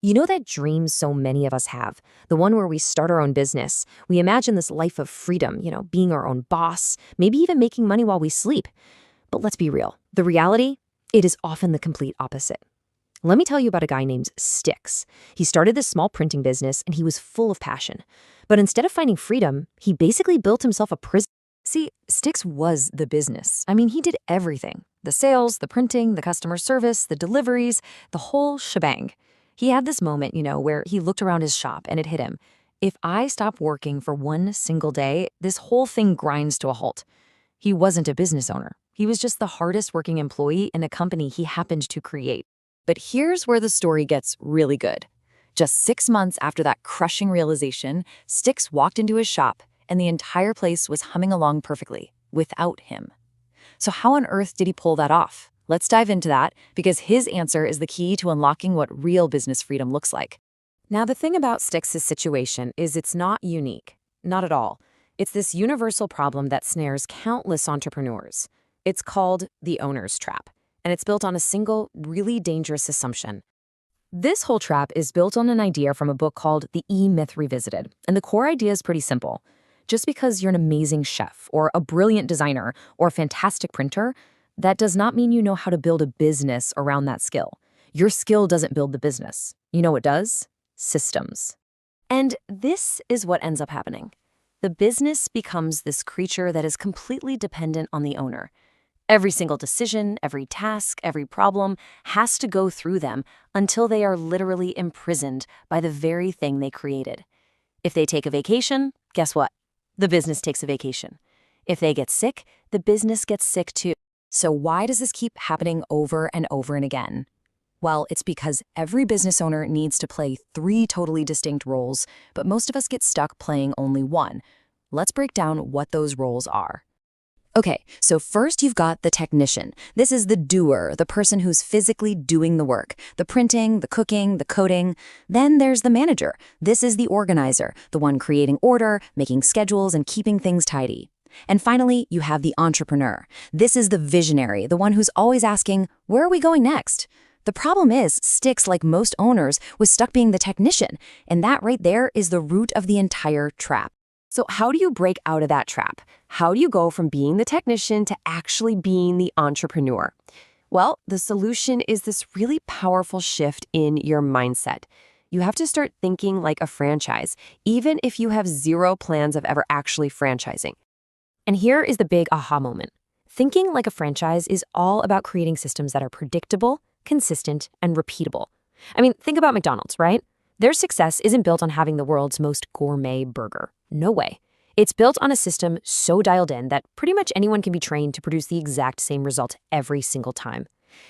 You know that dream so many of us have, the one where we start our own business. We imagine this life of freedom, being our own boss, maybe even making money while we sleep. But let's be real. The reality, it is often the complete opposite. Let me tell you about a guy named Styx. He started this small printing business and he was full of passion. But instead of finding freedom, he basically built himself a prison. See, Styx was the business. I mean, he did everything. The sales, the printing, the customer service, the deliveries, the whole shebang. He had this moment, where he looked around his shop and it hit him. If I stop working for one single day, this whole thing grinds to a halt. He wasn't a business owner. He was just the hardest working employee in a company he happened to create. But here's where the story gets really good. Just 6 months after that crushing realization, Styx walked into his shop and the entire place was humming along perfectly, without him. So how on earth did he pull that off? Let's dive into that, because his answer is the key to unlocking what real business freedom looks like. Now, the thing about Styx's situation is it's not unique. Not at all. It's this universal problem that snares countless entrepreneurs. It's called the owner's trap, and it's built on a single, really dangerous assumption. This whole trap is built on an idea from a book called The E-Myth Revisited, and the core idea is pretty simple. Just because you're an amazing chef, or a brilliant designer, or a fantastic printer, that does not mean you know how to build a business around that skill. Your skill doesn't build the business. You know what does? Systems. And this is what ends up happening. The business becomes this creature that is completely dependent on the owner. Every single decision, every task, every problem has to go through them until they are literally imprisoned by the very thing they created. If they take a vacation, guess what? The business takes a vacation. If they get sick, the business gets sick too. So why does this keep happening over and over and again? Well, it's because every business owner needs to play 3 totally distinct roles, but most of us get stuck playing only one. Let's break down what those roles are. Okay, so first you've got the technician. This is the doer, the person who's physically doing the work, the printing, the cooking, the coding. Then there's the manager. This is the organizer, the one creating order, making schedules, and keeping things tidy. And finally, you have the entrepreneur. This is the visionary, the one who's always asking, where are we going next? The problem is, Styx, like most owners, was stuck being the technician, and that right there is the root of the entire trap. So how do you break out of that trap? How do you go from being the technician to actually being the entrepreneur? Well, the solution is this really powerful shift in your mindset. You have to start thinking like a franchise, even if you have 0 plans of ever actually franchising. And here is the big aha moment. Thinking like a franchise is all about creating systems that are predictable, consistent, and repeatable. I mean, think about McDonald's, right? Their success isn't built on having the world's most gourmet burger. No way. It's built on a system so dialed in that pretty much anyone can be trained to produce the exact same result every single time.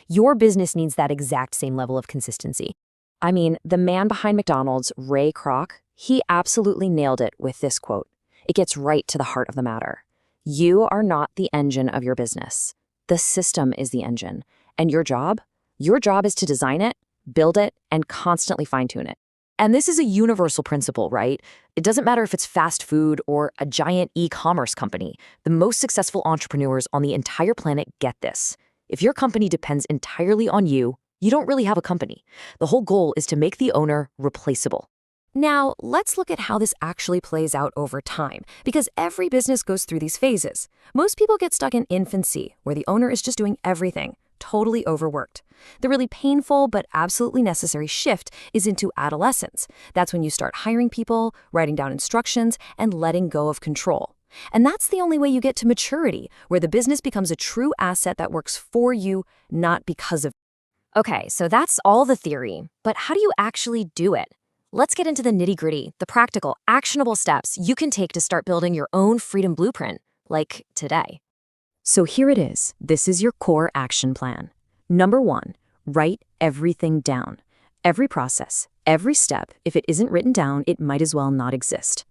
Your business needs that exact same level of consistency. I mean, the man behind McDonald's, Ray Kroc, he absolutely nailed it with this quote. It gets right to the heart of the matter. You are not the engine of your business. The system is the engine. And your job is to design it, build it, and constantly fine-tune it. And this is a universal principle, right? It doesn't matter if it's fast food or a giant e-commerce company. The most successful entrepreneurs on the entire planet get this. If your company depends entirely on you, you don't really have a company. The whole goal is to make the owner replaceable. Now, let's look at how this actually plays out over time, because every business goes through these phases. Most people get stuck in infancy, where the owner is just doing everything, totally overworked. The really painful but absolutely necessary shift is into adolescence. That's when you start hiring people, writing down instructions, and letting go of control. And that's the only way you get to maturity, where the business becomes a true asset that works for you, not because of. Okay, so that's all the theory, but how do you actually do it? Let's get into the nitty-gritty, the practical, actionable steps you can take to start building your own freedom blueprint, like today. So here it is. This is your core action plan. Number 1, write everything down. Every process, every step. If it isn't written down, it might as well not exist.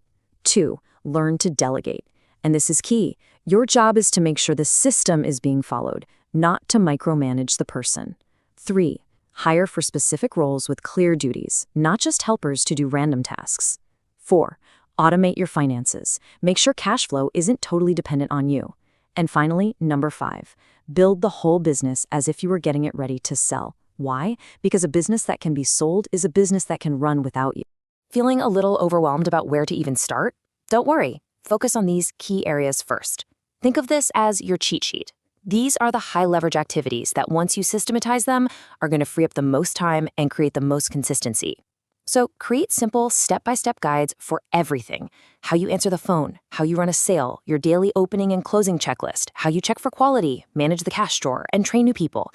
2, learn to delegate. And this is key. Your job is to make sure the system is being followed, not to micromanage the person. 3, hire for specific roles with clear duties, not just helpers to do random tasks. 4, automate your finances. Make sure cash flow isn't totally dependent on you. And finally, number 5, build the whole business as if you were getting it ready to sell, Why? Because a business that can be sold is a business that can run without you. Feeling a little overwhelmed about where to even start? Don't worry. Focus on these key areas first. Think of this as your cheat sheet. These are the high-leverage activities that once you systematize them are going to free up the most time and create the most consistency. So create simple step-by-step guides for everything. How you answer the phone, how you run a sale, your daily opening and closing checklist, how you check for quality, manage the cash drawer, and train new people.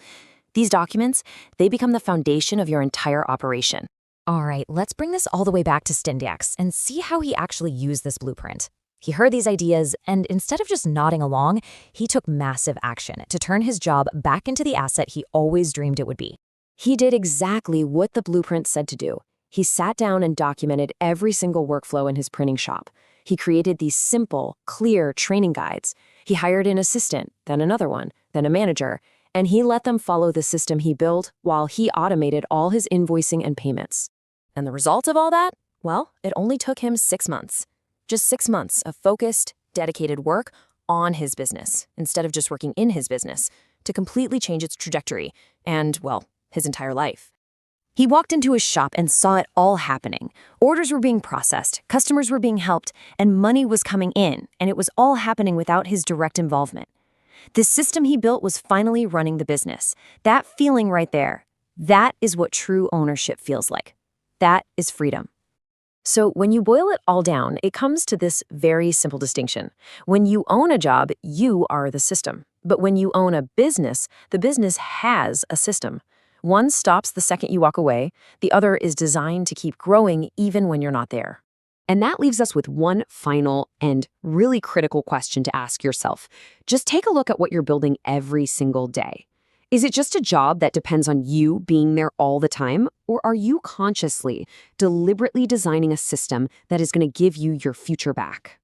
These documents, they become the foundation of your entire operation. All right, let's bring this all the way back to Stindax and see how he actually used this blueprint. He heard these ideas, and instead of just nodding along, he took massive action to turn his job back into the asset he always dreamed it would be. He did exactly what the blueprint said to do. He sat down and documented every single workflow in his printing shop. He created these simple, clear training guides. He hired an assistant, then another one, then a manager, and he let them follow the system he built while he automated all his invoicing and payments. And the result of all that? Well, it only took him 6 months. Just 6 months of focused, dedicated work on his business, instead of just working in his business, to completely change its trajectory and, well, his entire life. He walked into his shop and saw it all happening. Orders were being processed, customers were being helped, and money was coming in, and it was all happening without his direct involvement. The system he built was finally running the business. That feeling right there, that is what true ownership feels like. That is freedom. So when you boil it all down, it comes to this very simple distinction. When you own a job, you are the system. But when you own a business, the business has a system. One stops the second you walk away. The other is designed to keep growing even when you're not there. And that leaves us with one final and really critical question to ask yourself. Just take a look at what you're building every single day. Is it just a job that depends on you being there all the time? Or are you consciously, deliberately designing a system that is going to give you your future back?